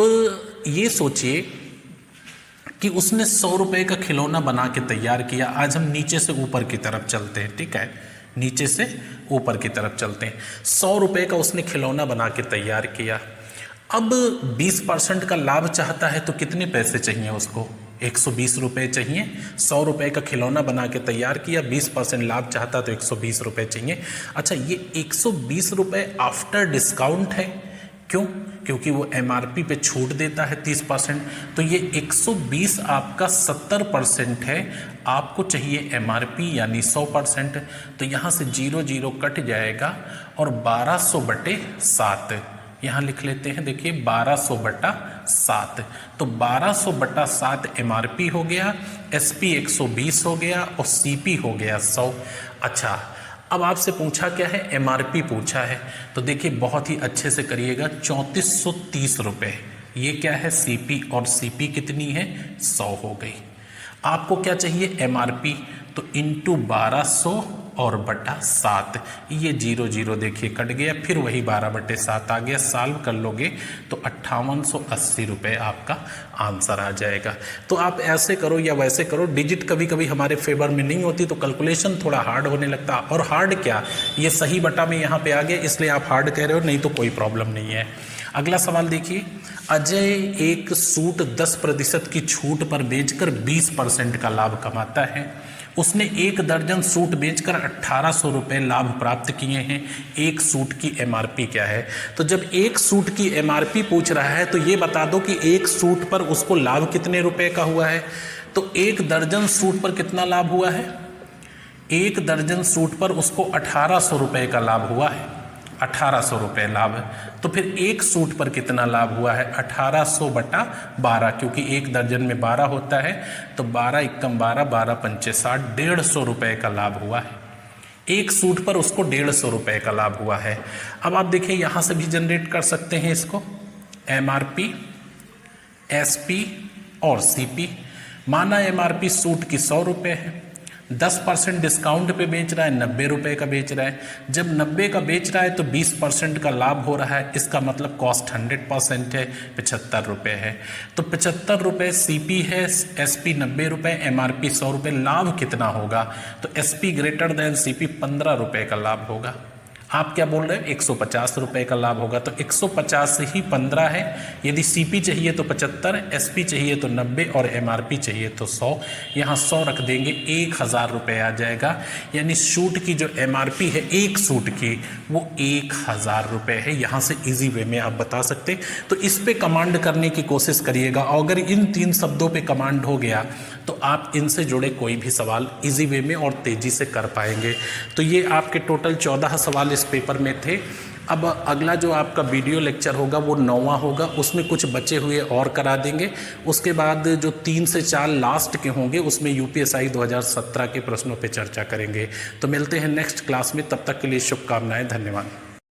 ये सोचिए कि उसने 100 रुपये का खिलौना बना के तैयार किया। आज हम नीचे से ऊपर की तरफ चलते हैं, ठीक है, नीचे से ऊपर की तरफ चलते हैं। 100 रुपये का उसने खिलौना बना के तैयार किया। अब 20% का लाभ चाहता है तो कितने पैसे चाहिए उसको, 120 रुपये चाहिए। 100 रुपये का खिलौना बना के तैयार किया, 20% लाभ चाहता तो 120 रुपये चाहिए। अच्छा, ये 120 रुपये आफ्टर डिस्काउंट है, क्यों, क्योंकि वो एमआरपी पे छूट देता है 30%, तो ये 120 आपका 70% है, आपको चाहिए एमआरपी यानी 100%, तो यहाँ से 0 0 कट जाएगा और 1200/7 यहाँ लिख लेते हैं। देखिए, 1200/7, तो 1200/7 एमआरपी हो गया, एसपी 120 हो गया और सीपी हो गया 100। अच्छा, अब आपसे पूछा क्या है, एमआरपी पूछा है, तो देखिए बहुत ही अच्छे से करिएगा। 3430 रुपये, ये क्या है सीपी, और सीपी कितनी है 100 हो गई। आपको क्या चाहिए एमआरपी, तो इंटू 1200 और बटा 7, ये 0 0 देखिए कट गया, फिर वही 12/7 आ गया। सॉल्व कर लोगे तो 5880 रुपये आपका आंसर आ जाएगा। तो आप ऐसे करो या वैसे करो, डिजिट कभी कभी हमारे फेवर में नहीं होती तो कैलकुलेशन थोड़ा हार्ड होने लगता। और हार्ड क्या, ये सही बटा में यहाँ पे आ गया इसलिए आप हार्ड कह रहे हो, नहीं तो कोई प्रॉब्लम नहीं है। अगला सवाल देखिए, अजय एक सूट 10% की छूट पर बेचकर 20% का लाभ कमाता है। उसने एक दर्जन सूट बेचकर 1800 रुपये लाभ प्राप्त किए हैं। एक सूट की एमआरपी क्या है? तो जब एक सूट की एमआरपी पूछ रहा है तो ये बता दो कि एक सूट पर उसको लाभ कितने रुपए का हुआ है। तो एक दर्जन सूट पर कितना लाभ हुआ है? एक दर्जन सूट पर उसको 1800 रुपये का लाभ हुआ है। 1800 रुपये लाभ है। तो फिर एक सूट पर कितना लाभ हुआ है? 1800 बटा 12, क्योंकि एक दर्जन में 12 होता है। तो 12 एकम 12, 12 पंचे 60, 150 रुपये का लाभ हुआ है। एक सूट पर उसको 150 रुपये का लाभ हुआ है। अब आप देखिए यहाँ से भी जनरेट कर सकते हैं इसको, एमआरपी, एसपी और सीपी। माना एमआरपी सूट की 100 रुपये है, 10% डिस्काउंट पे बेच रहा है, 90 रुपये का बेच रहा है। जब 90 का बेच रहा है तो 20% का लाभ हो रहा है। इसका मतलब कॉस्ट 100% है, 75 रुपये है। तो 75 रुपये सीपी है, एसपी 90 रुपये, एमआरपी 100 रुपये। लाभ कितना होगा? तो एसपी ग्रेटर देन सीपी 15 रुपये का लाभ होगा। आप क्या बोल रहे हैं? 150 रुपये का लाभ होगा। तो 150 ही 15 है। यदि सीपी चाहिए तो 75, एसपी चाहिए तो 90 और एमआरपी चाहिए तो 100। यहाँ 100 रख देंगे, 1000 रुपये आ जाएगा। यानी सूट की जो एमआरपी है एक सूट की, वो 1000 रुपये है। यहाँ से इजी वे में आप बता सकते। तो इस पे कमांड करने की कोशिश करिएगा। अगर इन 3 शब्दों पे कमांड हो गया तो आप इनसे जुड़े कोई भी सवाल इजी वे में और तेज़ी से कर पाएंगे। तो ये आपके टोटल 14 सवाल इस पेपर में थे। अब अगला जो आपका वीडियो लेक्चर होगा वो 9वां होगा, उसमें कुछ बचे हुए और करा देंगे। उसके बाद जो 3 से 4 लास्ट के होंगे उसमें यूपीएससी 2017 के प्रश्नों पे चर्चा करेंगे। तो मिलते हैं नेक्स्ट क्लास में, तब तक के लिए शुभकामनाएं, धन्यवाद।